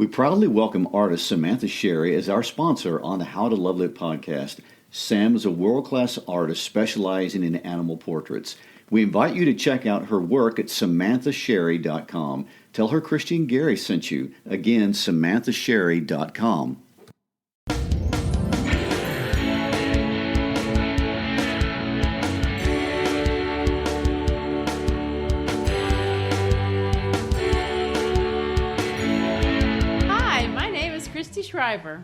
We proudly welcome artist Samantha Sherry as our sponsor on the How to Love Lit podcast. Sam is a world-class artist specializing in animal portraits. We invite you to check out her work at samanthasherry.com. Tell her Christian Gary sent you. Again, samanthasherry.com. Shriver.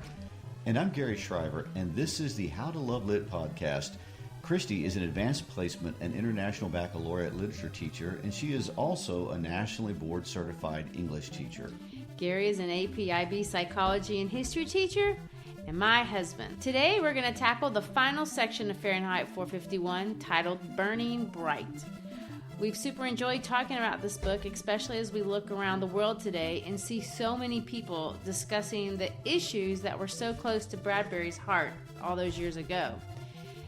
And I'm Gary Shriver, and this is the How to Love Lit podcast. Christy is an advanced placement and international baccalaureate literature teacher, and she is also a nationally board certified English teacher. Gary is an AP/IB psychology and history teacher, and my husband. Today we're going to tackle the final section of Fahrenheit 451 titled Burning Bright. We've super enjoyed talking about this book, especially as we look around the world today and see so many people discussing the issues that were so close to Bradbury's heart all those years ago.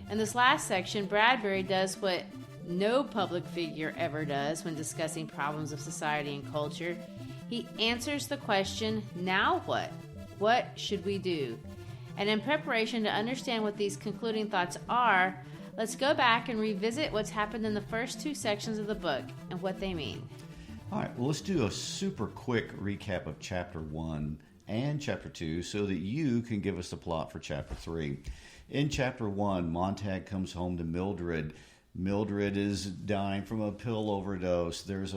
In this last section, Bradbury does what no public figure ever does when discussing problems of society and culture. He answers the question, now what? What should we do? And in preparation to understand what these concluding thoughts are, let's go back and revisit what's happened in the first two sections of the book and what they mean. All right, well, let's do a super quick recap of Chapter 1 and Chapter 2 so that you can give us the plot for Chapter 3. In Chapter 1, Montag comes home to Mildred. Mildred is dying from a pill overdose. There's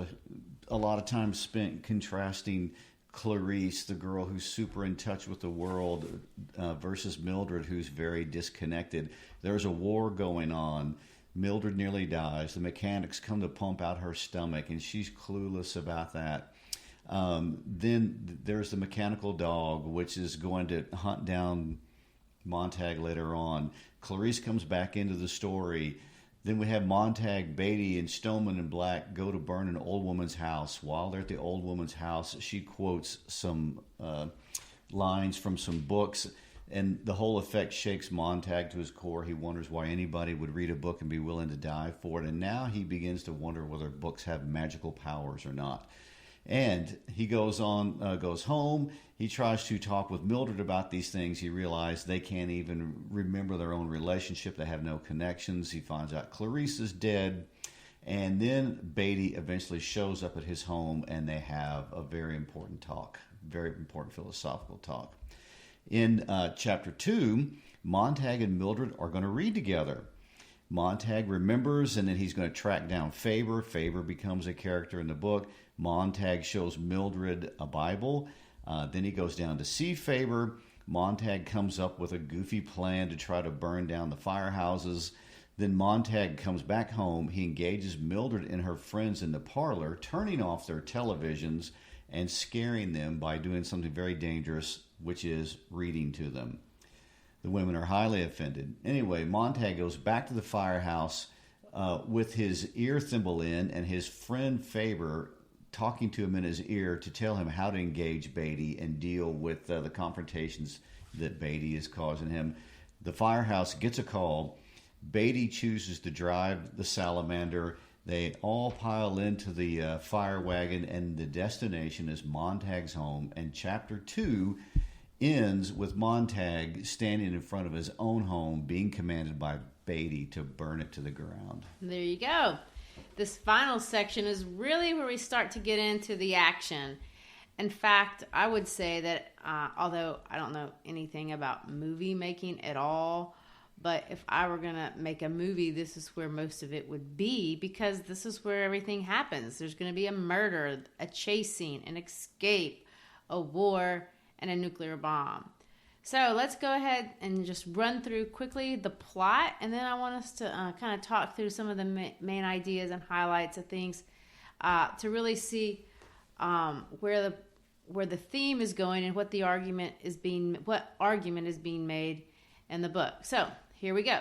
a lot of time spent contrasting Clarice, the girl who's super in touch with the world, versus Mildred, who's very disconnected. There's a war going on. Mildred nearly dies. The mechanics come to pump out her stomach, and she's clueless about that. Then there's the mechanical dog, which is going to hunt down Montag later on. Clarice comes back into the story. Then we have Montag, Beatty, and Stoneman and Black go to burn an old woman's house. While they're at the old woman's house, she quotes some lines from some books, and the whole effect shakes Montag to his core. He wonders why anybody would read a book and be willing to die for it, and now he begins to wonder whether books have magical powers or not. And he goes home. He tries to talk with Mildred about these things. He realizes they can't even remember their own relationship. They have no connections. He finds out Clarice is dead. And then Beatty eventually shows up at his home, and they have a very important talk, very important philosophical talk. In Chapter 2, Montag and Mildred are going to read together. Montag remembers, and then he's going to track down Faber. Faber becomes a character in the book. Montag shows Mildred a Bible. Then he goes down to see Faber. Montag comes up with a goofy plan to try to burn down the firehouses. Then Montag comes back home. He engages Mildred and her friends in the parlor, turning off their televisions and scaring them by doing something very dangerous, which is reading to them. The women are highly offended. Anyway, Montag goes back to the firehouse with his ear thimble in, and his friend Faber talking to him in his ear to tell him how to engage Beatty and deal with the confrontations that Beatty is causing him. The firehouse gets a call. Beatty chooses to drive the salamander. They all pile into the fire wagon, and the destination is Montag's home. And Chapter 2 ends with Montag standing in front of his own home, being commanded by Beatty to burn it to the ground. There you go. This final section is really where we start to get into the action. In fact, I would say that although I don't know anything about movie making at all, but if I were going to make a movie, this is where most of it would be, because this is where everything happens. There's going to be a murder, a chase scene, an escape, a war, and a nuclear bomb. So let's go ahead and just run through quickly the plot, and then I want us to kind of talk through some of the main ideas and highlights of things to really see where the theme is going and what argument is being made in the book. So here we go.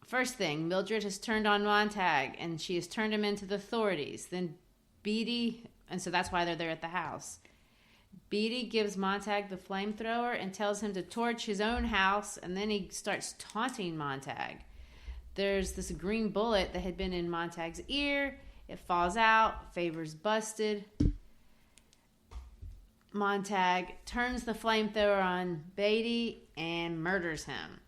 First thing, Mildred has turned on Montag, and she has turned him into the authorities. Then Beatty, and so that's why they're there at the house. Beatty gives Montag the flamethrower and tells him to torch his own house, and then he starts taunting Montag. There's this green bullet that had been in Montag's ear. It falls out. Faber's busted. Montag turns the flamethrower on Beatty and murders him.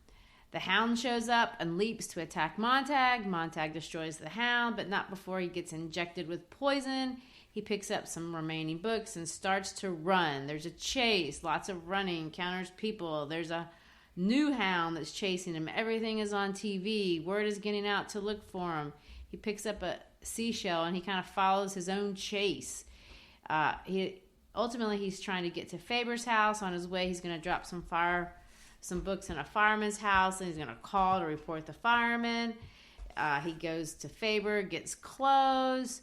The Hound shows up and leaps to attack Montag. Montag destroys the Hound, but not before he gets injected with poison. He picks up some remaining books and starts to run. There's a chase, lots of running, encounters people. There's a new Hound that's chasing him. Everything is on TV. Word is getting out to look for him. He picks up a seashell and he kind of follows his own chase. Ultimately, he's trying to get to Faber's house. On his way, he's going to drop some books in a fireman's house, and he's going to call to report the fireman. He goes to Faber, gets clothes,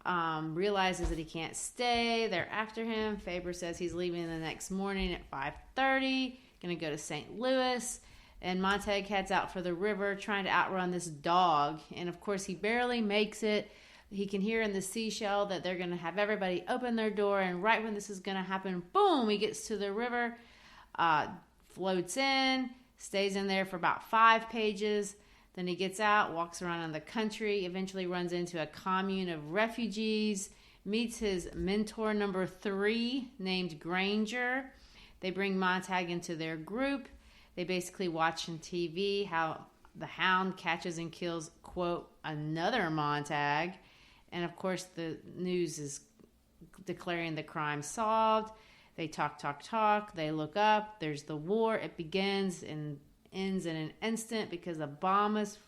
realizes that he can't stay. They're after him. Faber says he's leaving the next morning at 5:30, going to go to St. Louis. And Montag heads out for the river, trying to outrun this dog. And, of course, he barely makes it. He can hear in the seashell that they're going to have everybody open their door. And right when this is going to happen, boom, he gets to the river, floats in, stays in there for about 5 pages. Then he gets out, walks around in the country, eventually runs into a commune of refugees, meets his mentor number 3 named Granger. They bring Montag into their group. They basically watch on TV how the Hound catches and kills, quote, another Montag. And, of course, the news is declaring the crime solved. They talk. They look up. There's the war. It begins and ends in an instant because a bomb is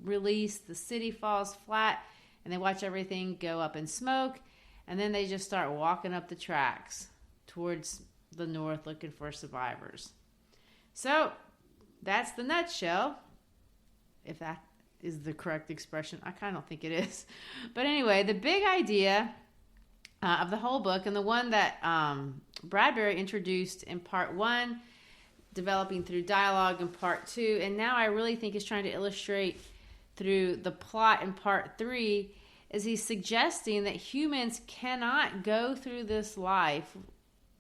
released. The city falls flat, and they watch everything go up in smoke. And then they just start walking up the tracks towards the north looking for survivors. So that's the nutshell, if that is the correct expression. I kind of don't think it is. But anyway, the big idea of the whole book, and the one that Bradbury introduced in part 1, developing through dialogue in part 2, and now I really think is trying to illustrate through the plot in part 3, is he's suggesting that humans cannot go through this life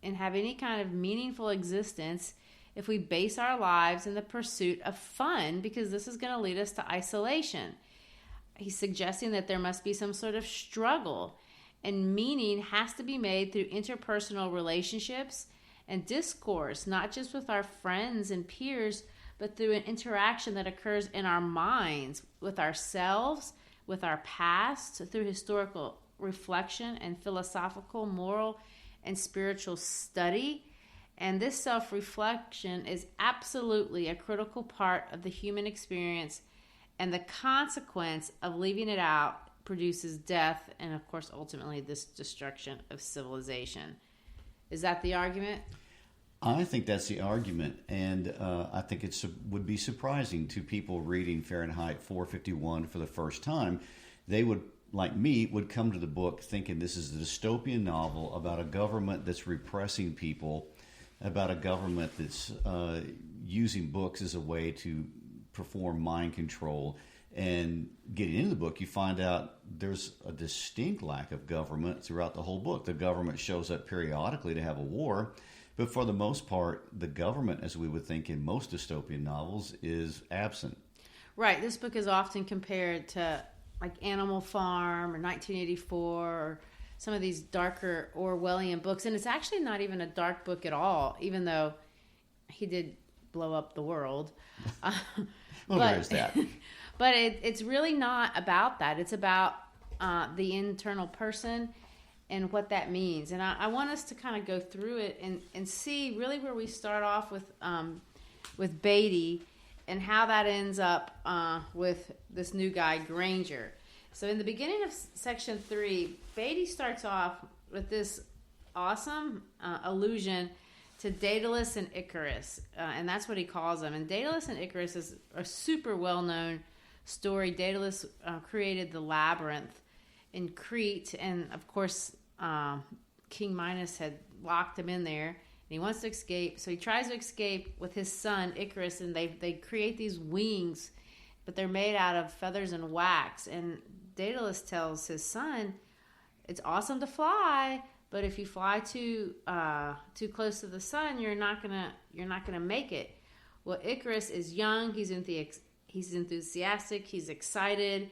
and have any kind of meaningful existence if we base our lives in the pursuit of fun, because this is going to lead us to isolation. He's suggesting that there must be some sort of struggle, and meaning has to be made through interpersonal relationships and discourse, not just with our friends and peers, but through an interaction that occurs in our minds, with ourselves, with our past, through historical reflection and philosophical, moral, and spiritual study. And this self-reflection is absolutely a critical part of the human experience, and the consequence of leaving it out produces death and, of course, ultimately this destruction of civilization. Is that the argument? I think that's the argument, and I think it would be surprising to people reading Fahrenheit 451 for the first time. They would, like me, would come to the book thinking this is a dystopian novel about a government that's repressing people, about a government that's using books as a way to perform mind control. And getting into the book, you find out there's a distinct lack of government throughout the whole book. The government shows up periodically to have a war, but for the most part, the government, as we would think in most dystopian novels, is absent. Right. This book is often compared to like Animal Farm or 1984 or some of these darker Orwellian books. And it's actually not even a dark book at all, even though he did blow up the world. Well, there is that. But it's really not about that. It's about the internal person and what that means. And I want us to kind of go through it and see really where we start off with Beatty and how that ends up with this new guy, Granger. So in the beginning of section 3, Beatty starts off with this awesome allusion to Daedalus and Icarus, and that's what he calls them. And Daedalus and Icarus is a super well-known story. Daedalus created the labyrinth in Crete, and of course King Minos had locked him in there, and he wants to escape. So he tries to escape with his son Icarus, and they create these wings, but they're made out of feathers and wax. And Daedalus tells his son, "It's awesome to fly, but if you fly too close to the sun, you're not gonna make it." Well, Icarus is young. He's enthusiastic. He's excited,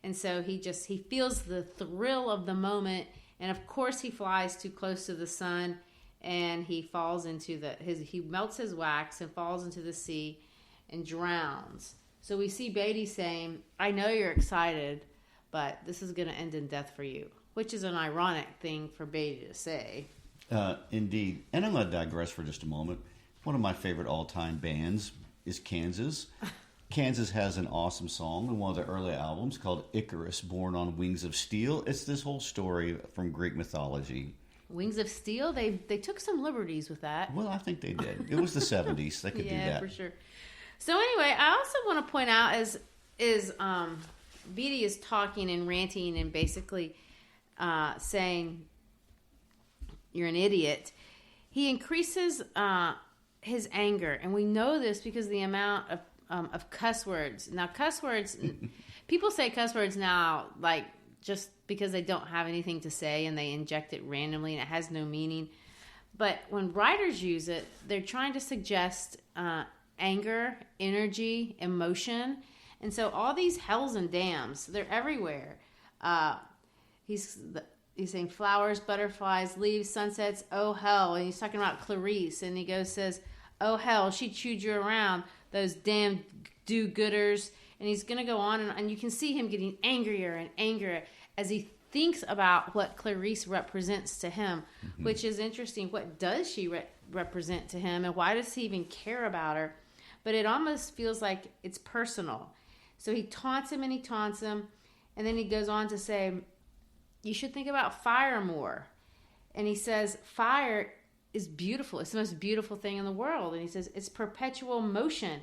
and so he feels the thrill of the moment. And of course, he flies too close to the sun, and he falls into he melts his wax and falls into the sea and drowns. So we see Beatty saying, I know you're excited, but this is going to end in death for you, which is an ironic thing for Beatty to say. Indeed. And I'm going to digress for just a moment. One of my favorite all-time bands is Kansas. Kansas has an awesome song in one of their early albums called Icarus, Born on Wings of Steel. It's this whole story from Greek mythology. Wings of Steel? They took some liberties with that. Well, I think they did. It was the 70s. They could do that. Yeah, for sure. So anyway, I also want to point out is Beatty is talking and ranting and basically saying you're an idiot. He increases his anger, and we know this because the amount of cuss words. Now, cuss words, people say cuss words now, like just because they don't have anything to say and they inject it randomly and it has no meaning. But when writers use it, they're trying to suggest anger, energy, emotion. And so all these hells and damns, they're everywhere. He's saying flowers, butterflies, leaves, sunsets, oh hell. And he's talking about Clarice. And he says, oh hell, she chewed you around, those damn do-gooders. And he's going to go on, and you can see him getting angrier and angrier as he thinks about what Clarice represents to him, which is interesting. What does she represent to him, and why does he even care about her? But it almost feels like it's personal. So he taunts him, and then he goes on to say, you should think about fire more. And he says, fire is beautiful. It's the most beautiful thing in the world. And he says, it's perpetual motion.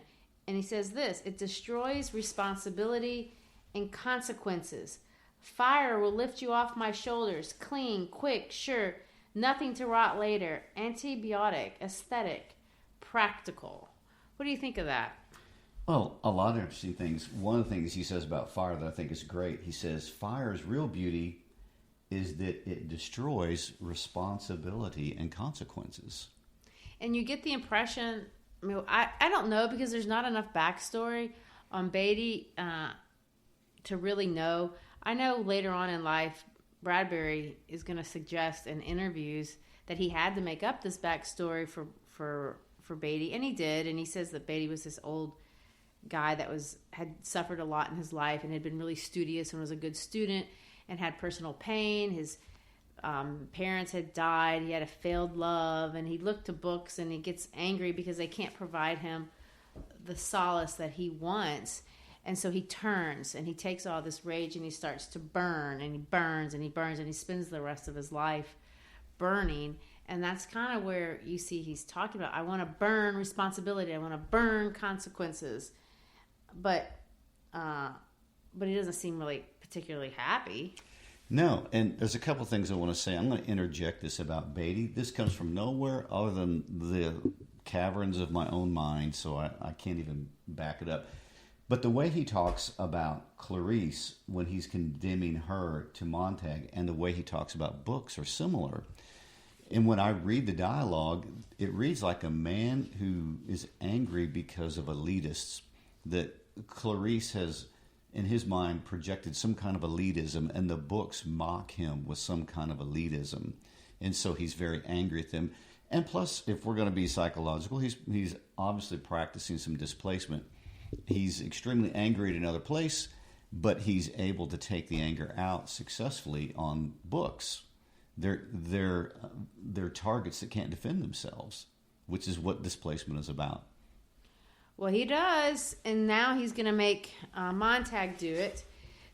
And he says this, it destroys responsibility and consequences. Fire will lift you off my shoulders, clean, quick, sure, nothing to rot later, antibiotic, aesthetic, practical. What do you think of that? Well, a lot of interesting things. One of the things he says about fire that I think is great, he says fire's real beauty is that it destroys responsibility and consequences. And you get the impression, I don't know, because there's not enough backstory on Beatty to really know. I know later on in life, Bradbury is going to suggest in interviews that he had to make up this backstory for Beatty, and he did. And he says that Beatty was this old guy that had suffered a lot in his life and had been really studious and was a good student and had personal pain. His parents had died. He had a failed love, and he looked to books, and he gets angry because they can't provide him the solace that he wants. And so he turns, and he takes all this rage, and he starts to burn, and he burns, and he burns, and he spends the rest of his life burning. And that's kind of where you see he's talking about, I want to burn responsibility. I want to burn consequences. But he doesn't seem really particularly happy. No, and there's a couple things I want to say. I'm going to interject this about Beatty. This comes from nowhere other than the caverns of my own mind, so I can't even back it up. But the way he talks about Clarice when he's condemning her to Montag and the way he talks about books are similar. And when I read the dialogue, it reads like a man who is angry because of elitists, that Clarice has, in his mind, projected some kind of elitism, and the books mock him with some kind of elitism. And so he's very angry at them. And plus, if we're going to be psychological, he's obviously practicing some displacement. He's extremely angry at another place, but he's able to take the anger out successfully on books. They're targets that can't defend themselves, which is what displacement is about. Well, he does, and now he's going to make Montag do it.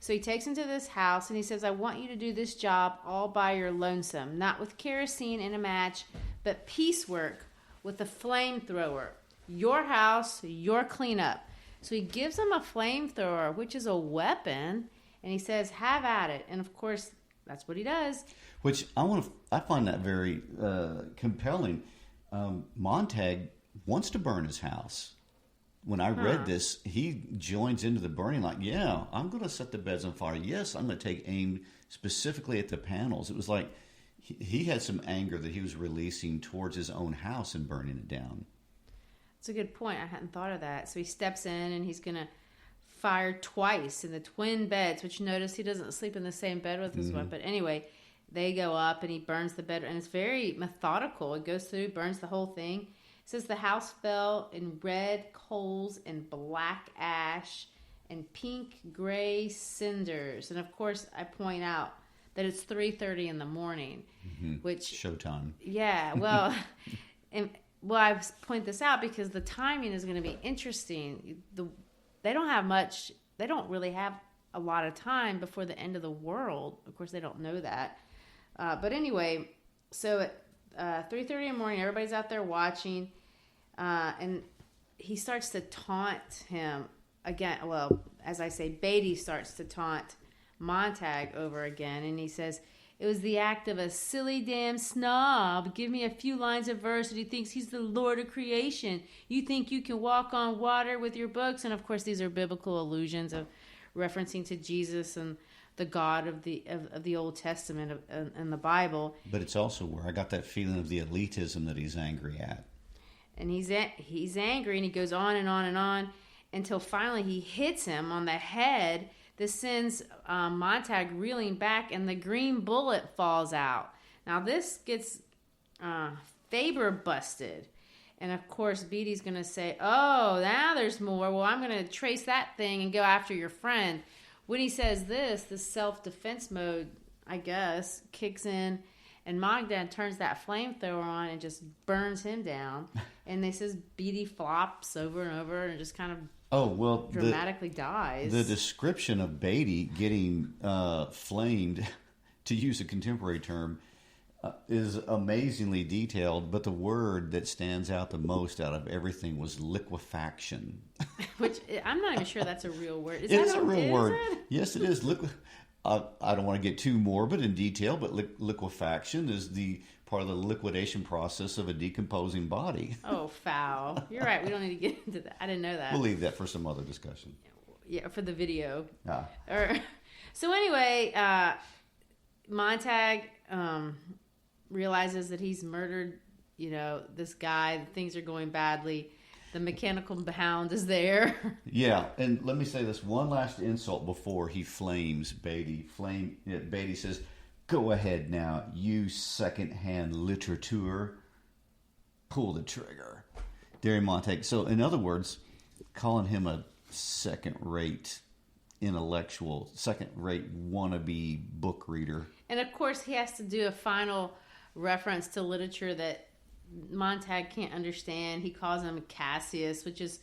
So he takes him to this house, and he says, I want you to do this job all by your lonesome, not with kerosene and a match, but piecework with a flamethrower. Your house, your cleanup. So he gives him a flamethrower, which is a weapon, and he says, have at it. And, of course, that's what he does. Which I find that very compelling. Montag wants to burn his house. When I read this, he joins into the burning like, yeah, I'm going to set the beds on fire. Yes, I'm going to take aim specifically at the panels. It was like he had some anger that he was releasing towards his own house and burning it down. That's a good point. I hadn't thought of that. So he steps in, and he's going to fire twice in the twin beds, which notice he doesn't sleep in the same bed with his wife. But anyway, they go up and he burns the bed, and it's very methodical. It goes through, burns the whole thing. It says the house fell in red coals and black ash and pink gray cinders. And of course, I point out that it's 3:30 in the morning, which showtime. Yeah, well, I point this out because the timing is going to be interesting. They don't really have a lot of time before the end of the world. Of course, they don't know that. But anyway, so at 3:30 in the morning, everybody's out there watching, and he starts to taunt him again. Well, as I say, Beatty starts to taunt Montag over again, and he says, "It was the act of a silly damn snob. Give me a few lines of verse, and he thinks he's the Lord of creation. You think you can walk on water with your books?" And of course, these are biblical allusions of referencing to Jesus and the God of the Old Testament and the Bible. But it's also where I got that feeling of the elitism that he's angry at. And he's angry, and he goes on and on and on until finally he hits him on the head. This sends Montag reeling back, and the green bullet falls out. Now this gets Faber busted. And of course, Beatty's going to say, "Oh, now there's more. Well, I'm going to trace that thing and go after your friend." When he says this self-defense mode, I guess, kicks in, and Montag turns that flamethrower on and just burns him down. And they says Beatty flops over and over and just kind of dramatically dies. The description of Beatty getting flamed, to use a contemporary term, is amazingly detailed, but the word that stands out the most out of everything was liquefaction. Which I'm not even sure that's a real word. It is a real word. Yes, it is. I don't want to get too morbid in detail, but liquefaction is the part of the liquidation process of a decomposing body. Oh, foul. You're right. We don't need to get into that. I didn't know that. We'll leave that for some other discussion. Yeah, for the video. Ah. So anyway, Montag realizes that he's murdered, this guy. Things are going badly. The mechanical hound is there. Yeah, and let me say this one last insult before he flames Beatty. Beatty says, "Go ahead now, you second-hand literature. Pull the trigger." Derry Montag. So, in other words, calling him a second-rate intellectual, second-rate wannabe book reader. And of course, he has to do a final reference to literature that Montag can't understand. He calls him Cassius, which is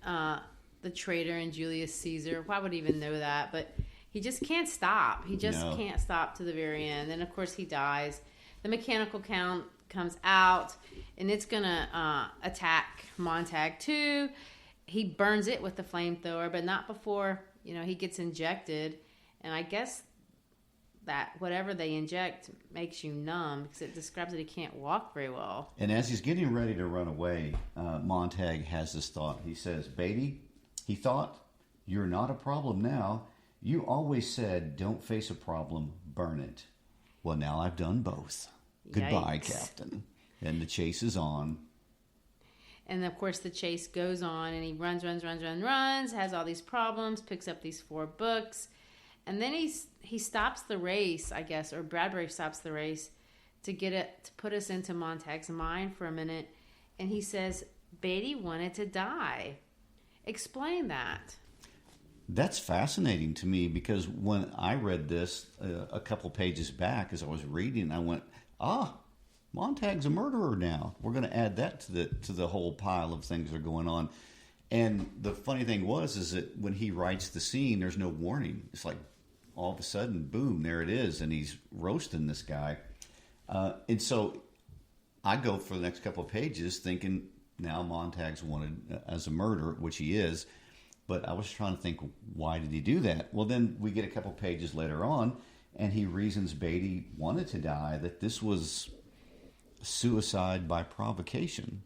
the traitor in Julius Caesar. Why would he even know that? But he just can't stop. He just can't stop to the very end. And of course, he dies. The mechanical count comes out, and it's going to attack Montag too. He burns it with the flamethrower, but not before he gets injected. And I guess that whatever they inject makes you numb, because it describes that he can't walk very well. And as he's getting ready to run away, Montag has this thought. He says, "Beatty," he thought, "you're not a problem now. You always said, don't face a problem, burn it. Well, now I've done both. Yikes. Goodbye, Captain." And the chase is on. And of course, the chase goes on, and he runs, has all these problems, picks up these 4 books. And then he stops the race, I guess, or Bradbury stops the race to put us into Montag's mind for a minute. And he says, Beatty wanted to die. Explain that. That's fascinating to me, because when I read this a couple pages back as I was reading, I went, Montag's a murderer now. We're going to add that to the whole pile of things that are going on. And the funny thing is that when he writes the scene, there's no warning. It's like all of a sudden, boom, there it is, and he's roasting this guy. And so I go for the next couple of pages thinking now Montag's wanted as a murderer, which he is. But I was trying to think, why did he do that? Well, then we get a couple pages later on, and he reasons Beatty wanted to die, that this was suicide by provocation.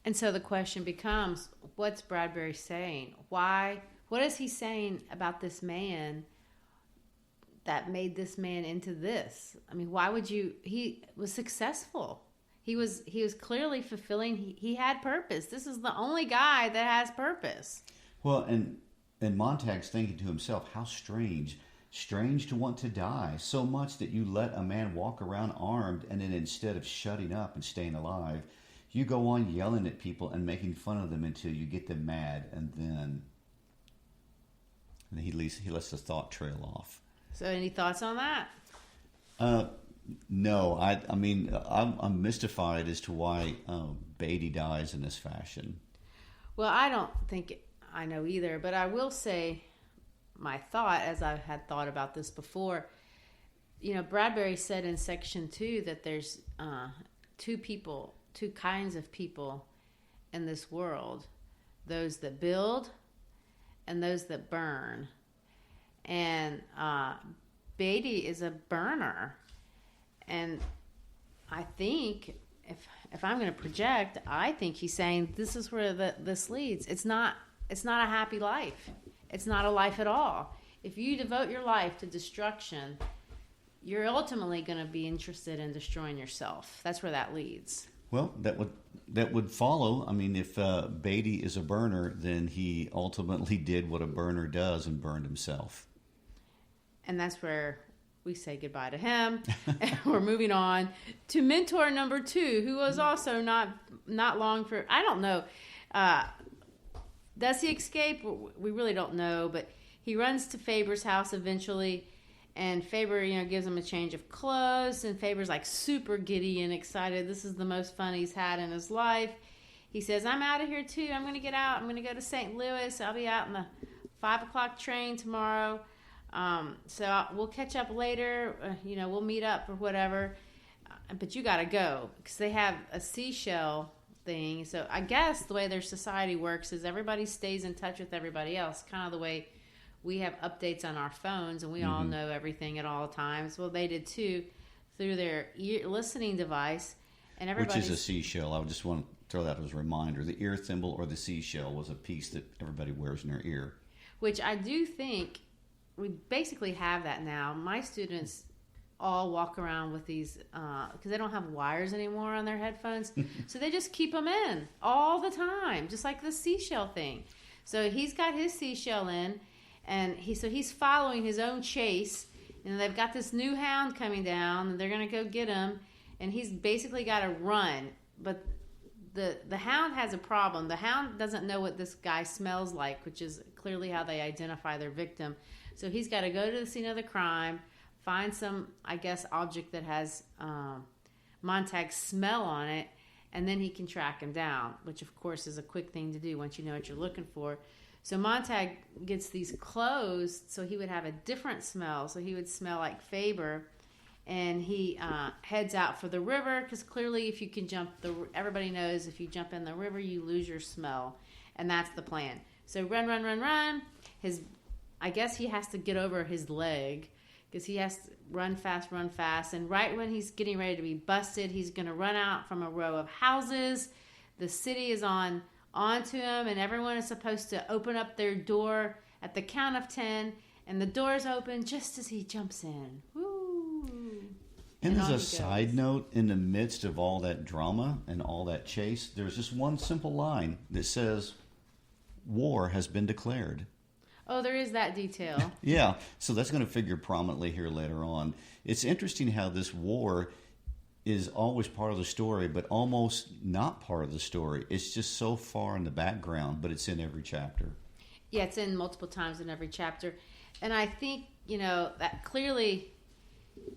And so the question becomes, what's Bradbury saying? Why? What is he saying about this man that made this man into this? I mean, why would you? He was successful. He was clearly fulfilling. He had purpose. This is the only guy that has purpose. Well, and Montag's thinking to himself, how strange. Strange to want to die so much that you let a man walk around armed, and then instead of shutting up and staying alive, you go on yelling at people and making fun of them until you get them mad, and then he lets the thought trail off. So, any thoughts on that? No, I mean, I'm mystified as to why Beatty dies in this fashion. Well, I don't think I know either, but I will say my thought, as I had thought about this before. Bradbury said in section 2 that there's two kinds of people in this world: those that build and those that burn. And Beatty is a burner. And I think, if I'm going to project, I think he's saying this is where this leads. It's not a happy life. It's not a life at all. If you devote your life to destruction, you're ultimately going to be interested in destroying yourself. That's where that leads. Well, that would follow. I mean, if Beatty is a burner, then he ultimately did what a burner does and burned himself. And that's where we say goodbye to him. And we're moving on to mentor number 2, who was also not long for, I don't know. Does he escape? We really don't know, but he runs to Faber's house eventually, and Faber, gives him a change of clothes, and Faber's like super giddy and excited. This is the most fun he's had in his life. He says, I'm out of here too. I'm going to get out. I'm going to go to St. Louis. I'll be out in the 5 o'clock train tomorrow. So we'll catch up later. We'll meet up or whatever. But you got to go, because they have a seashell thing. So I guess the way their society works is everybody stays in touch with everybody else, kind of the way we have updates on our phones and we all know everything at all times. Well, they did too, through their listening device. And which is a seashell. I would just want to throw that as a reminder. The ear thimble or the seashell was a piece that everybody wears in their ear. Which I do think we basically have that now. My students all walk around with these because they don't have wires anymore on their headphones. So they just keep them in all the time, just like the seashell thing. So he's got his seashell in, and he's following his own chase. And they've got this new hound coming down, and they're going to go get him. And he's basically got to run. But the hound has a problem. The hound doesn't know what this guy smells like, which is clearly how they identify their victim. So he's got to go to the scene of the crime, find some, I guess, object that has Montag's smell on it, and then he can track him down, which, of course, is a quick thing to do once you know what you're looking for. So Montag gets these clothes so he would have a different smell. So he would smell like Faber, and he heads out for the river, because clearly if you can everybody knows if you jump in the river, you lose your smell, and that's the plan. So run. I guess he has to get over his leg, because he has to run fast. And right when he's getting ready to be busted, he's going to run out from a row of houses. The city is onto him, and everyone is supposed to open up their door at the count of 10, and the doors open just as he jumps in. Woo! And as a side note, in the midst of all that drama and all that chase, there's just one simple line that says, "War has been declared." Oh, there is that detail. Yeah, so that's going to figure prominently here later on. It's interesting how this war is always part of the story, but almost not part of the story. It's just so far in the background, but it's in every chapter. Yeah, it's in multiple times in every chapter. And I think, that clearly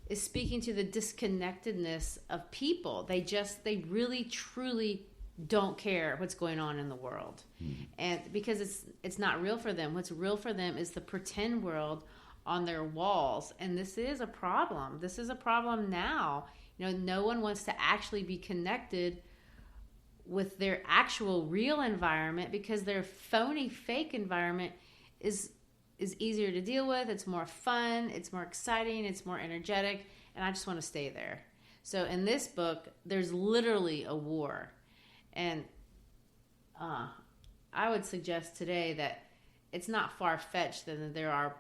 is speaking to the disconnectedness of people. They really, truly don't care what's going on in the world. And because it's not real for them. What's real for them is the pretend world on their walls. And this is a problem. This is a problem now. No one wants to actually be connected with their actual real environment, because their phony fake environment is easier to deal with. It's more fun, it's more exciting, it's more energetic, and I just want to stay there. So in this book, there's literally a war. And I would suggest today that it's not far-fetched that there are,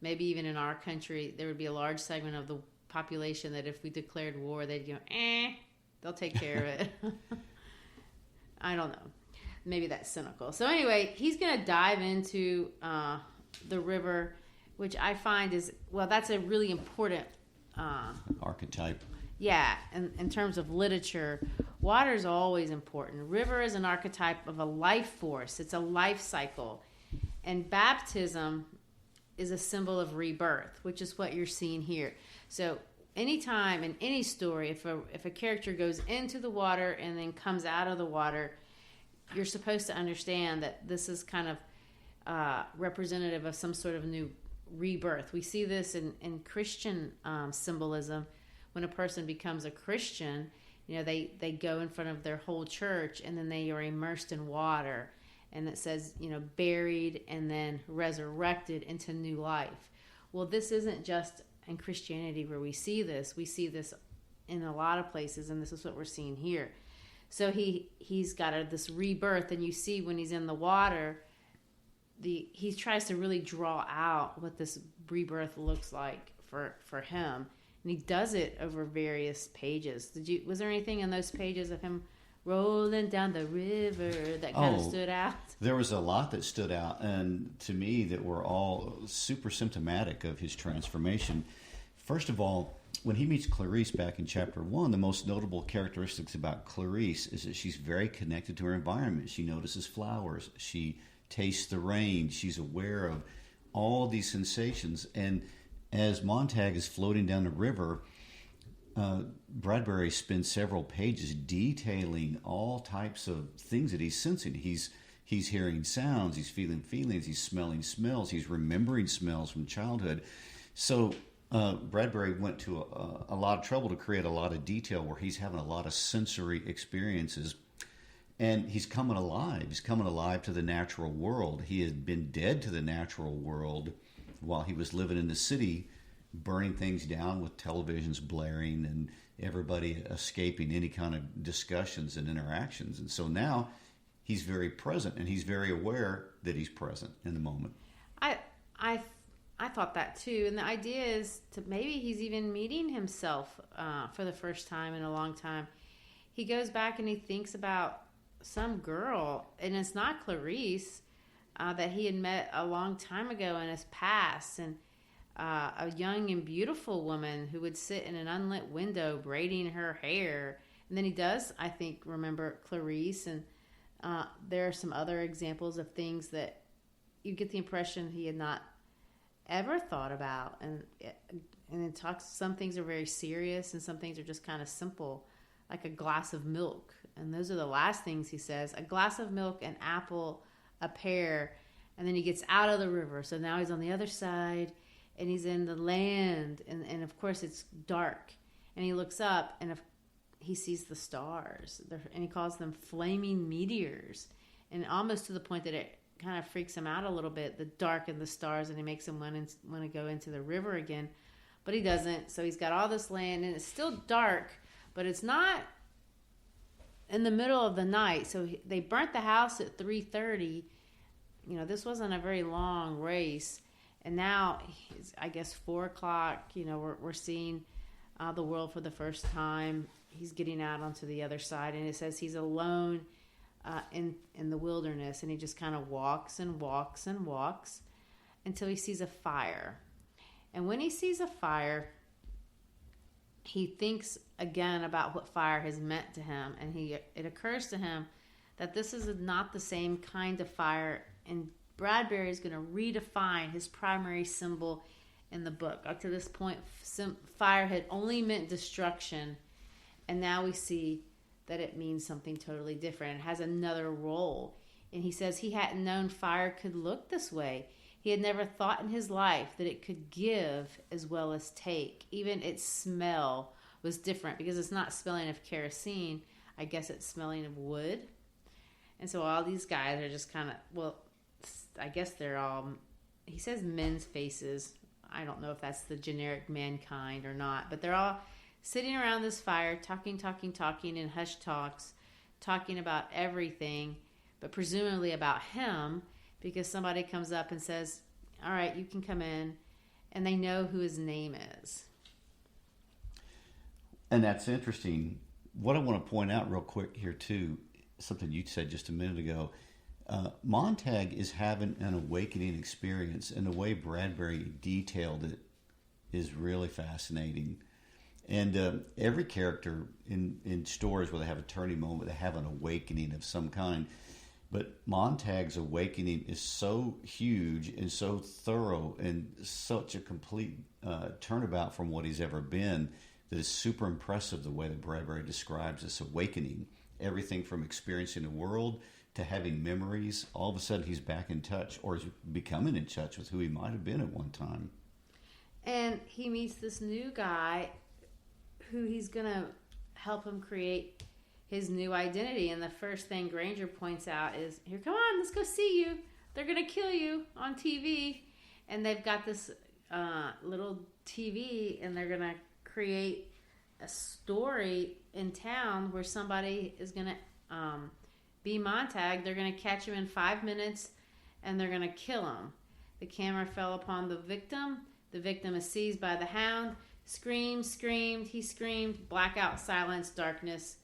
maybe even in our country, there would be a large segment of the population that if we declared war, they'd go, they'll take care of it. I don't know. Maybe that's cynical. So anyway, he's going to dive into the river which I find is, well, that's a really important archetype. Yeah, in terms of literature, water is always important. River is an archetype of a life force. It's a life cycle. And baptism is a symbol of rebirth, which is what you're seeing here. So anytime in any story, if a character goes into the water and then comes out of the water, you're supposed to understand that this is kind of representative of some sort of new rebirth. We see this in Christian symbolism. When a person becomes a Christian, they go in front of their whole church and then they are immersed in water. And it says, buried and then resurrected into new life. Well, this isn't just in Christianity where we see this. We see this in a lot of places, and this is what we're seeing here. So he's got this rebirth, and you see when he's in the water, he tries to really draw out what this rebirth looks like for him. And he does it over various pages. Was there anything in those pages of him rolling down the river that kind of stood out? There was a lot that stood out, and to me that were all super symptomatic of his transformation. First of all, when he meets Clarice back in chapter 1, the most notable characteristics about Clarice is that she's very connected to her environment. She notices flowers. She tastes the rain. She's aware of all these sensations. And as Montag is floating down the river, Bradbury spends several pages detailing all types of things that he's sensing. He's hearing sounds, he's feeling feelings, he's smelling smells, he's remembering smells from childhood. So Bradbury went to a lot of trouble to create a lot of detail where he's having a lot of sensory experiences. And he's coming alive. He's coming alive to the natural world. He had been dead to the natural world while he was living in the city, burning things down with televisions blaring and everybody escaping any kind of discussions and interactions. And so now he's very present, and he's very aware that he's present in the moment. I thought that too. And the idea is to maybe he's even meeting himself for the first time in a long time. He goes back and he thinks about some girl, and it's not Clarice, that he had met a long time ago in his past, and a young and beautiful woman who would sit in an unlit window braiding her hair. And then he does, I think, remember Clarice, and there are some other examples of things that you get the impression he had not ever thought about. And it talks, some things are very serious and some things are just kind of simple, like a glass of milk. And those are the last things he says: a glass of milk, an apple, a pear. And then he gets out of the river. So now he's on the other side and he's in the land. And of course it's dark. And he looks up and he sees the stars. And he calls them flaming meteors. And almost to the point that it kind of freaks him out a little bit, the dark and the stars. And it makes him want to go into the river again. But he doesn't. So he's got all this land and it's still dark. But it's not in the middle of the night. So they burnt the house at 3:30. This wasn't a very long race. And now, I guess 4 o'clock, we're seeing the world for the first time. He's getting out onto the other side. And it says he's alone in the wilderness. And he just kind of walks and walks and walks until he sees a fire. And when he sees a fire, he thinks again about what fire has meant to him. And it occurs to him that this is not the same kind of fire. And Bradbury is going to redefine his primary symbol in the book. Up to this point, fire had only meant destruction. And now we see that it means something totally different. It has another role. And he says he hadn't known fire could look this way. He had never thought in his life that it could give as well as take. Even its smell was different because it's not smelling of kerosene. I guess it's smelling of wood. And so all these guys are just kind of, I guess they're all, he says men's faces. I don't know if that's the generic mankind or not, but they're all sitting around this fire, talking in hushed talks, talking about everything, but presumably about him, because somebody comes up and says, all right, you can come in, and they know who his name is. And that's interesting. What I want to point out real quick here, too, something you said just a minute ago, Montag is having an awakening experience, and the way Bradbury detailed it is really fascinating. And every character in stories where they have a turning moment, they have an awakening of some kind. But Montag's awakening is so huge and so thorough and such a complete turnabout from what he's ever been that is super impressive the way that Bradbury describes this awakening. Everything from experiencing the world to having memories. All of a sudden he's back in touch, or is becoming in touch with who he might have been at one time. And he meets this new guy who he's going to help him create his new identity. And the first thing Granger points out is, here, come on, let's go see you. They're going to kill you on TV. And they've got this little TV, and they're going to create a story in town where somebody is going to be Montag. They're going to catch him in 5 minutes, and they're going to kill him. The camera fell upon the victim. The victim is seized by the hound. Screamed, he screamed. Blackout, silence, darkness.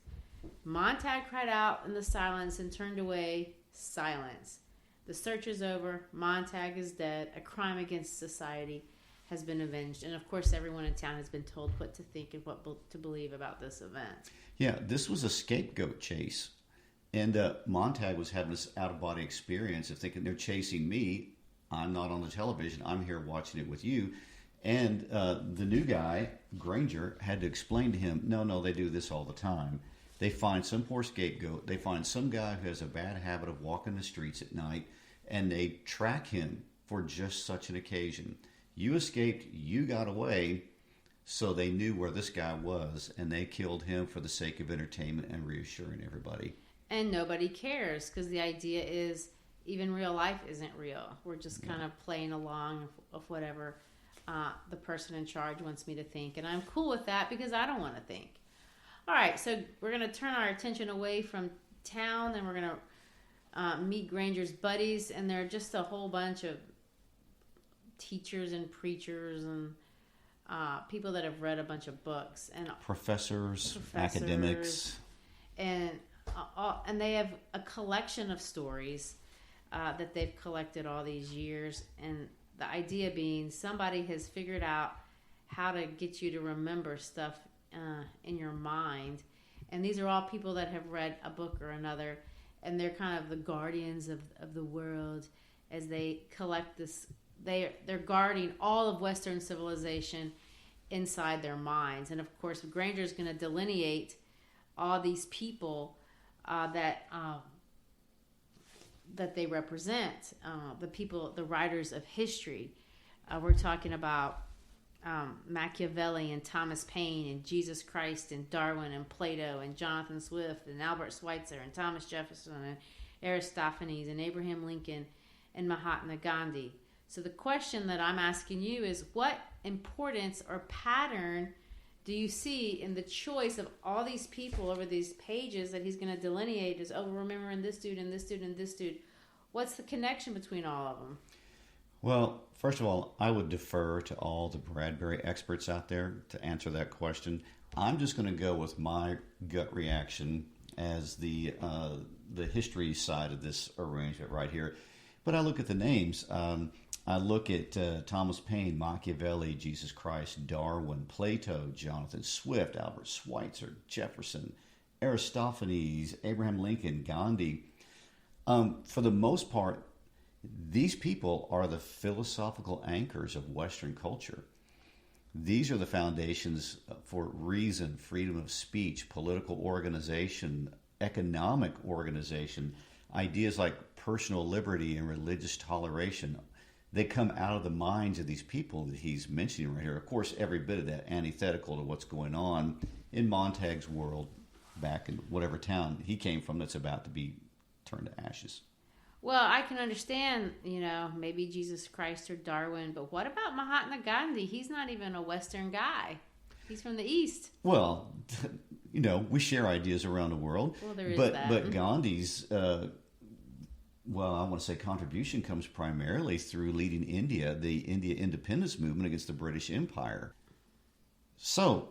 Montag cried out in the silence and turned away. Silence. The search is over. Montag is dead. A crime against society has been avenged. And of course, everyone in town has been told what to think and what to believe about this event. Yeah, this was a scapegoat chase. And Montag was having this out-of-body experience of thinking, they're chasing me. I'm not on the television. I'm here watching it with you. And the new guy, Granger, had to explain to him, no, they do this all the time. They find some poor scapegoat. They find some guy who has a bad habit of walking the streets at night, and they track him for just such an occasion. You escaped, you got away, so they knew where this guy was, and they killed him for the sake of entertainment and reassuring everybody. And nobody cares, because the idea is even real life isn't real. We're just kind of playing along of whatever the person in charge wants me to think. And I'm cool with that because I don't want to think. All right, so we're going to turn our attention away from town, and we're going to meet Granger's buddies. And they're just a whole bunch of teachers and preachers and people that have read a bunch of books. And professors, academics. And they have a collection of stories that they've collected all these years. And the idea being somebody has figured out how to get you to remember stuff in your mind. And these are all people that have read a book or another, and they're kind of the guardians of the world as they collect this. They're guarding all of Western civilization inside their minds. And of course, Granger's going to delineate all these people that they represent, the writers of history. We're talking about Machiavelli and Thomas Paine and Jesus Christ and Darwin and Plato and Jonathan Swift and Albert Schweitzer and Thomas Jefferson and Aristophanes and Abraham Lincoln and Mahatma Gandhi. So the question that I'm asking you is, what importance or pattern do you see in the choice of all these people over these pages that he's going to delineate as, we're remembering this dude and this dude and this dude? What's the connection between all of them? Well, first of all, I would defer to all the Bradbury experts out there to answer that question. I'm just going to go with my gut reaction as the history side of this arrangement right here. But I look at the names. I look at Thomas Paine, Machiavelli, Jesus Christ, Darwin, Plato, Jonathan Swift, Albert Schweitzer, Jefferson, Aristophanes, Abraham Lincoln, Gandhi. For the most part, these people are the philosophical anchors of Western culture. These are the foundations for reason, freedom of speech, political organization, economic organization, ideas like personal liberty and religious toleration. They come out of the minds of these people that he's mentioning right here. Of course, every bit of that antithetical to what's going on in Montag's world back in whatever town he came from that's about to be turned to ashes. Well, I can understand, maybe Jesus Christ or Darwin, but what about Mahatma Gandhi? He's not even a Western guy. He's from the East. Well, we share ideas around the world. Well, there is that. But Gandhi's, I want to say contribution comes primarily through leading India, the India independence movement against the British Empire. So,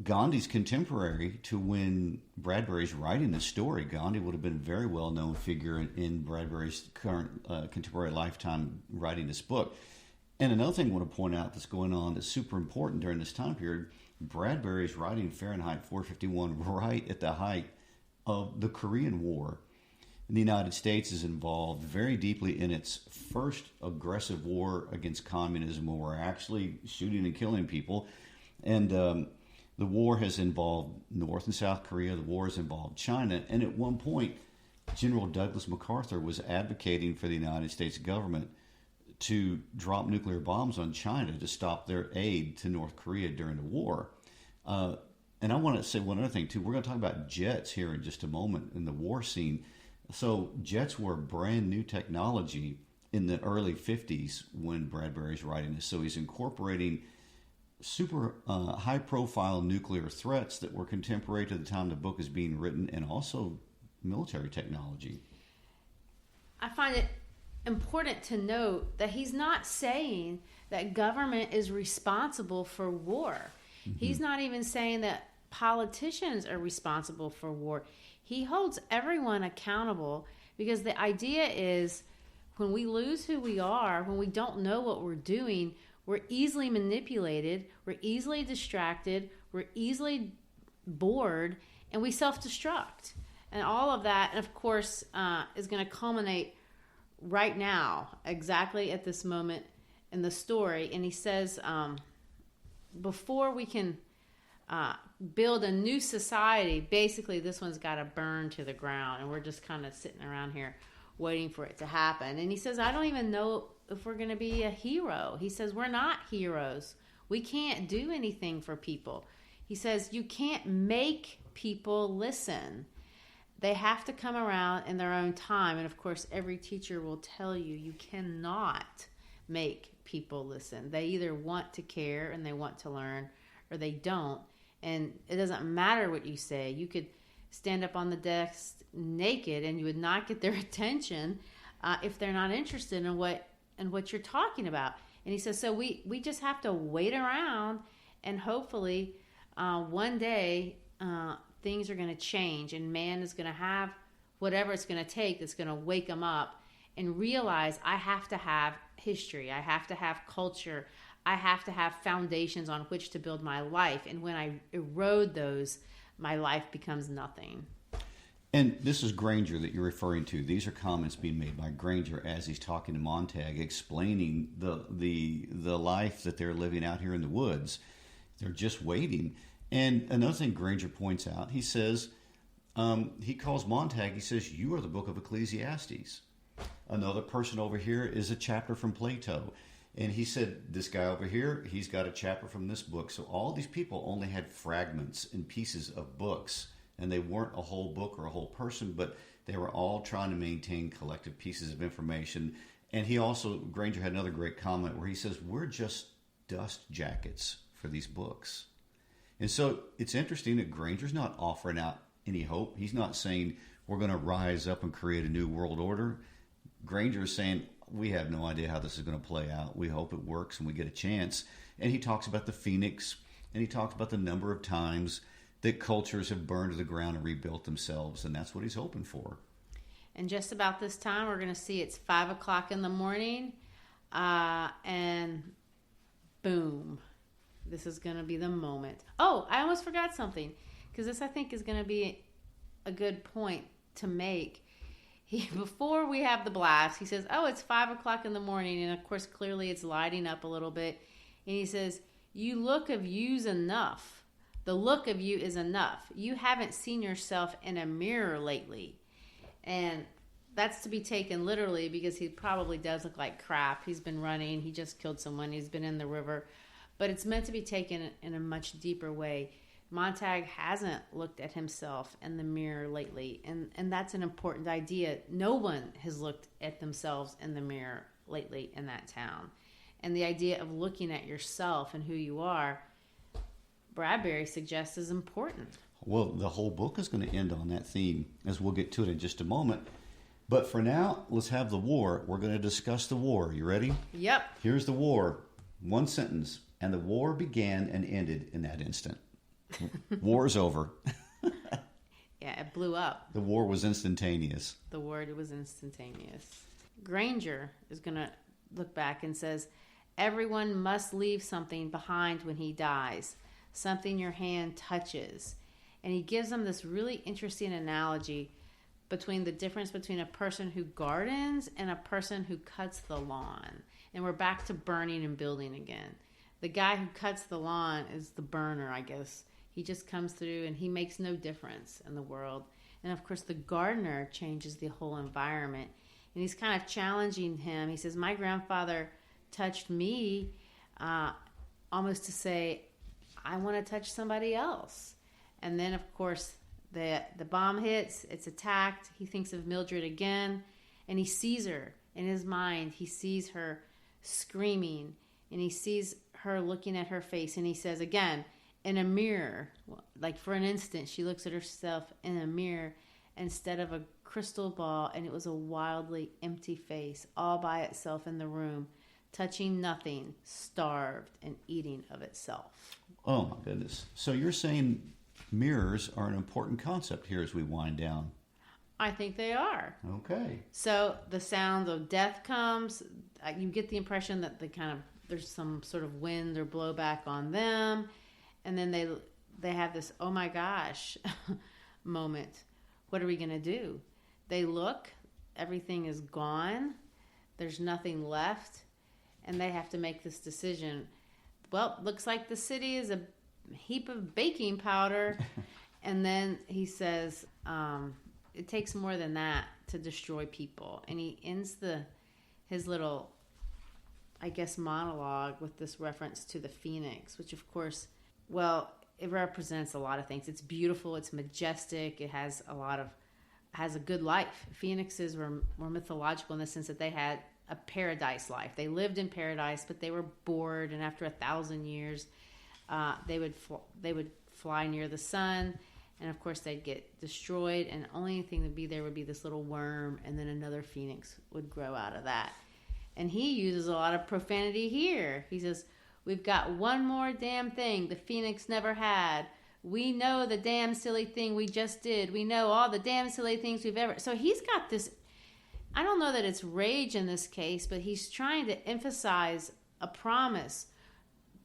Gandhi's contemporary to when Bradbury's writing this story. Gandhi would have been a very well-known figure in Bradbury's current contemporary lifetime writing this book. And another thing I want to point out that's going on that's super important during this time period, Bradbury's writing Fahrenheit 451 right at the height of the Korean War. And the United States is involved very deeply in its first aggressive war against communism, where we're actually shooting and killing people. And the war has involved North and South Korea. The war has involved China. And at one point, General Douglas MacArthur was advocating for the United States government to drop nuclear bombs on China to stop their aid to North Korea during the war. And I want to say one other thing, too. We're going to talk about jets here in just a moment in the war scene. So jets were brand new technology in the early 50s when Bradbury's writing this. So he's incorporating super high-profile nuclear threats that were contemporary to the time the book is being written, and also military technology. I find it important to note that he's not saying that government is responsible for war. Mm-hmm. He's not even saying that politicians are responsible for war. He holds everyone accountable, because the idea is when we lose who we are, when we don't know what we're doing, we're easily manipulated, we're easily distracted, we're easily bored, and we self-destruct. And all of that, and of course, is going to culminate right now, exactly at this moment in the story. And he says, before we can build a new society, basically this one's got to burn to the ground, and we're just kind of sitting around here waiting for it to happen. And he says, I don't even know if we're going to be a hero. He says, we're not heroes. We can't do anything for people. He says, you can't make people listen. They have to come around in their own time. And of course, every teacher will tell you, you cannot make people listen. They either want to care and they want to learn, or they don't. And it doesn't matter what you say. You could stand up on the desk naked and you would not get their attention if they're not interested in what you're talking about. And he says, so we just have to wait around, and hopefully one day things are going to change, and man is going to have whatever it's going to take that's going to wake them up and realize, I have to have history, I have to have culture, I have to have foundations on which to build my life. And when I erode those, my life becomes nothing. And this is Granger that you're referring to. These are comments being made by Granger as he's talking to Montag, explaining the life that they're living out here in the woods. They're just waiting. And another thing Granger points out, he says, he calls Montag, he says, you are the book of Ecclesiastes. Another person over here is a chapter from Plato. And he said, this guy over here, he's got a chapter from this book. So all these people only had fragments and pieces of books. And they weren't a whole book or a whole person, but they were all trying to maintain collective pieces of information. And he also, Granger had another great comment where he says, we're just dust jackets for these books. And so it's interesting that Granger's not offering out any hope. He's not saying we're going to rise up and create a new world order. Granger is saying, we have no idea how this is going to play out. We hope it works and we get a chance. And he talks about the phoenix, and he talks about the number of times that cultures have burned to the ground and rebuilt themselves, and that's what he's hoping for. And just about this time, we're going to see it's 5 o'clock in the morning, and boom, this is going to be the moment. Oh, I almost forgot something, because this, I think, is going to be a good point to make. Before we have the blast, he says, oh, it's 5 o'clock in the morning, and of course, clearly it's lighting up a little bit, and he says, you look of you's enough. The look of you is enough. You haven't seen yourself in a mirror lately. And that's to be taken literally, because he probably does look like crap. He's been running. He just killed someone. He's been in the river. But it's meant to be taken in a much deeper way. Montag hasn't looked at himself in the mirror lately. And that's an important idea. No one has looked at themselves in the mirror lately in that town. And the idea of looking at yourself and who you are, Bradbury suggests, is important. Well, the whole book is going to end on that theme, as we'll get to it in just a moment. But for now, let's have the war. We're going to discuss the war. You ready? Yep. Here's the war. One sentence. And the war began and ended in that instant. War's over. Yeah, it blew up. The war was instantaneous. The word was instantaneous. Granger is going to look back and says, everyone must leave something behind when he dies, something your hand touches. And he gives them this really interesting analogy between the difference between a person who gardens and a person who cuts the lawn. And we're back to burning and building again. The guy who cuts the lawn is the burner, I guess. He just comes through and he makes no difference in the world. And of course, the gardener changes the whole environment. And he's kind of challenging him. He says, my grandfather touched me almost to say, I want to touch somebody else. And then, of course, the bomb hits. It's attacked. He thinks of Mildred again. And he sees her in his mind. He sees her screaming. And he sees her looking at her face. And he says, again, in a mirror, like for an instant, she looks at herself in a mirror instead of a crystal ball, and it was a wildly empty face all by itself in the room, touching nothing, starved and eating of itself. Oh my goodness. So you're saying mirrors are an important concept here as we wind down? I think they are. Okay. So the sound of death comes. You get the impression that there's some sort of wind or blowback on them. And then they have this, oh my gosh, moment. What are we going to do? They look, everything is gone. There's nothing left. And they have to make this decision. Well, looks like the city is a heap of baking powder. And then he says, it takes more than that to destroy people. And he ends his little, I guess, monologue with this reference to the phoenix, which of course, well, it represents a lot of things. It's beautiful. It's majestic. It has a good life. Phoenixes were mythological in the sense that they had a paradise life. They lived in paradise, but they were bored. And after 1,000 years, they would fly near the sun. And of course, they'd get destroyed. And the only thing to be there would be this little worm. And then another phoenix would grow out of that. And he uses a lot of profanity here. He says, we've got one more damn thing the phoenix never had. We know the damn silly thing we just did. We know all the damn silly things we've ever... So he's got this... I don't know that it's rage in this case, but he's trying to emphasize a promise,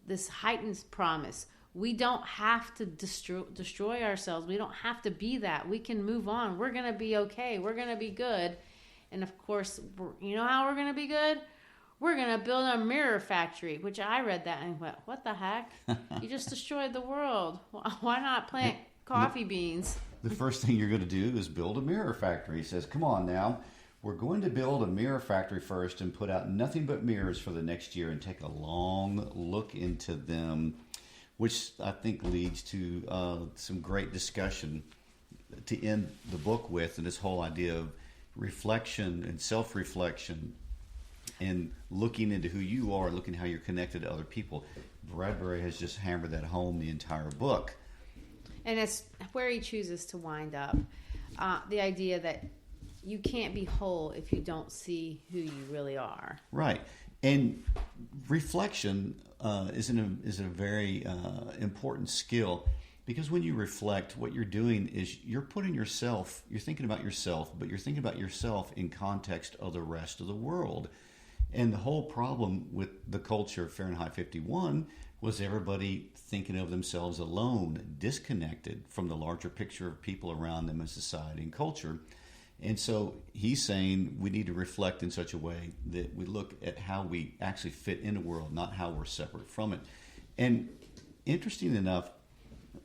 this heightened promise. We don't have to destroy ourselves. We don't have to be that. We can move on. We're going to be okay. We're going to be good. And of course, you know how we're going to be good? We're going to build a mirror factory, which I read that and went, what the heck? You just destroyed the world. Why not plant coffee beans? The first thing you're going to do is build a mirror factory. He says, come on now. We're going to build a mirror factory first and put out nothing but mirrors for the next year and take a long look into them, which I think leads to some great discussion to end the book with, and this whole idea of reflection and self-reflection and looking into who you are, looking how you're connected to other people. Bradbury has just hammered that home the entire book. And it's where he chooses to wind up. The idea that you can't be whole if you don't see who you really are. Right. And reflection is a very important skill, because when you reflect, what you're doing is you're thinking about yourself, but you're thinking about yourself in context of the rest of the world. And the whole problem with the culture of Fahrenheit 51 was everybody thinking of themselves alone, disconnected from the larger picture of people around them in society and culture. And so he's saying we need to reflect in such a way that we look at how we actually fit in the world, not how we're separate from it. And interesting enough,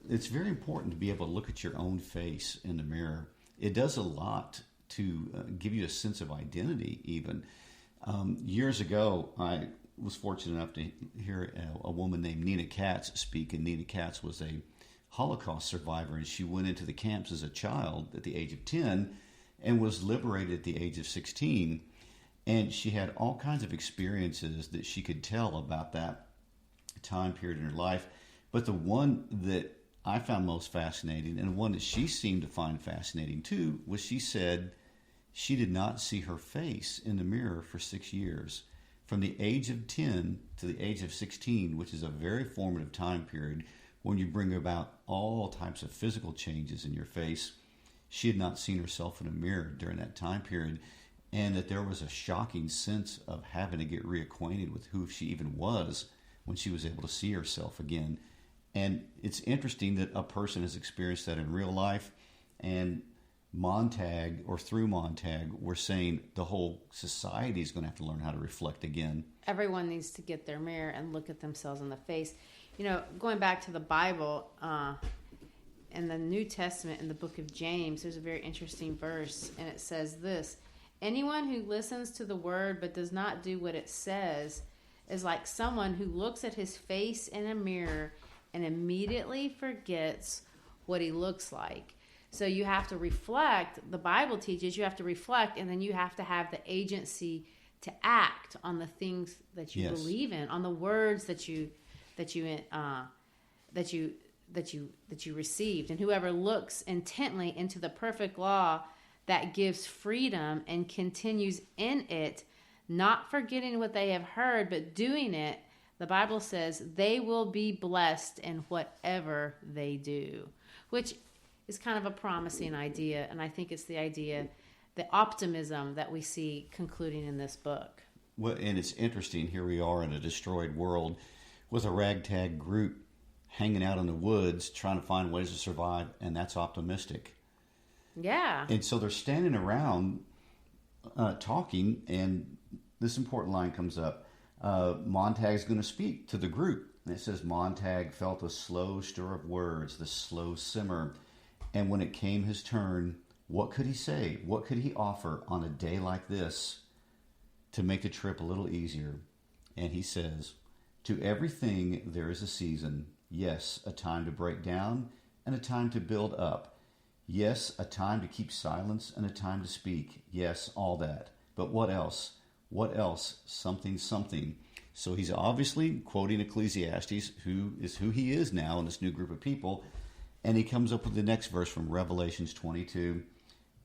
it's very important to be able to look at your own face in the mirror. It does a lot to give you a sense of identity even. Years ago, I was fortunate enough to hear a woman named Nina Katz speak, and Nina Katz was a Holocaust survivor, and she went into the camps as a child at the age of 10 and was liberated at the age of 16. And she had all kinds of experiences that she could tell about that time period in her life. But the one that I found most fascinating, and one that she seemed to find fascinating too, was she said she did not see her face in the mirror for 6 years. From the age of 10 to the age of 16, which is a very formative time period, when you bring about all types of physical changes in your face. She had not seen herself in a mirror during that time period, and that there was a shocking sense of having to get reacquainted with who she even was when she was able to see herself again. And it's interesting that a person has experienced that in real life, and Montag, or through Montag, we're saying the whole society is going to have to learn how to reflect again. Everyone needs to get their mirror and look at themselves in the face. You know, going back to the Bible, in the New Testament, in the book of James, there's a very interesting verse, and it says this: anyone who listens to the word but does not do what it says is like someone who looks at his face in a mirror and immediately forgets what he looks like. So you have to reflect. The Bible teaches you have to reflect, and then you have to have the agency to act on the things that you believe in, on the words that you received. And whoever looks intently into the perfect law that gives freedom and continues in it, not forgetting what they have heard, but doing it, the Bible says they will be blessed in whatever they do, which is kind of a promising idea. And I think it's the idea, the optimism that we see concluding in this book. Well, and it's interesting. Here we are in a destroyed world with a ragtag group hanging out in the woods trying to find ways to survive, and that's optimistic. Yeah. And so they're standing around talking, and this important line comes up. Montag's going to speak to the group. And it says, Montag felt a slow stir of words, the slow simmer. And when it came his turn, what could he say? What could he offer on a day like this to make the trip a little easier? And he says, to everything there is a season. Yes, a time to break down and a time to build up. Yes, a time to keep silence and a time to speak. Yes, all that. But what else? What else? Something, something. So he's obviously quoting Ecclesiastes, who is who he is now in this new group of people. And he comes up with the next verse from Revelations 22.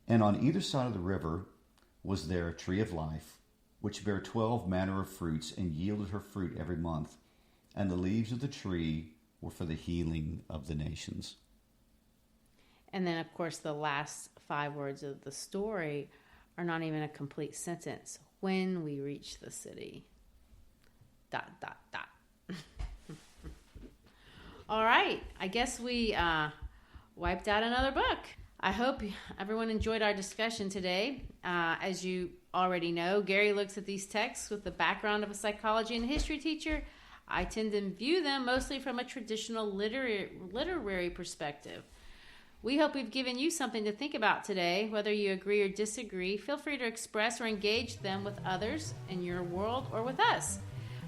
And on either side of the river was there a tree of life, which bare 12 manner of fruits, and yielded her fruit every month. And the leaves of the tree were for the healing of the nations. And then, of course, the last 5 words of the story are not even a complete sentence. When we reach the city. ... All right. I guess we wiped out another book. I hope everyone enjoyed our discussion today. As you already know, Gary looks at these texts with the background of a psychology and history teacher. I tend to view them mostly from a traditional literary perspective. We hope we've given you something to think about today. Whether you agree or disagree, feel free to express or engage them with others in your world or with us.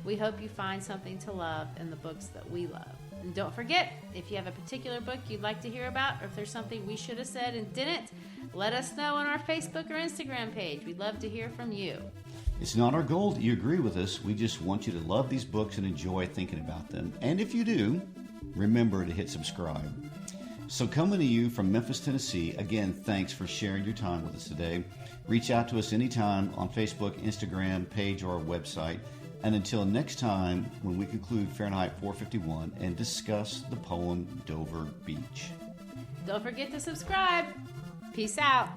We hope you find something to love in the books that we love. And don't forget, if you have a particular book you'd like to hear about, or if there's something we should have said and didn't, let us know on our Facebook or Instagram page. We'd love to hear from you. It's not our goal that you agree with us. We just want you to love these books and enjoy thinking about them. And if you do, remember to hit subscribe. So coming to you from Memphis, Tennessee, again, thanks for sharing your time with us today. Reach out to us anytime on Facebook, Instagram, page, or our website. And until next time, when we conclude Fahrenheit 451 and discuss the poem Dover Beach. Don't forget to subscribe. Peace out.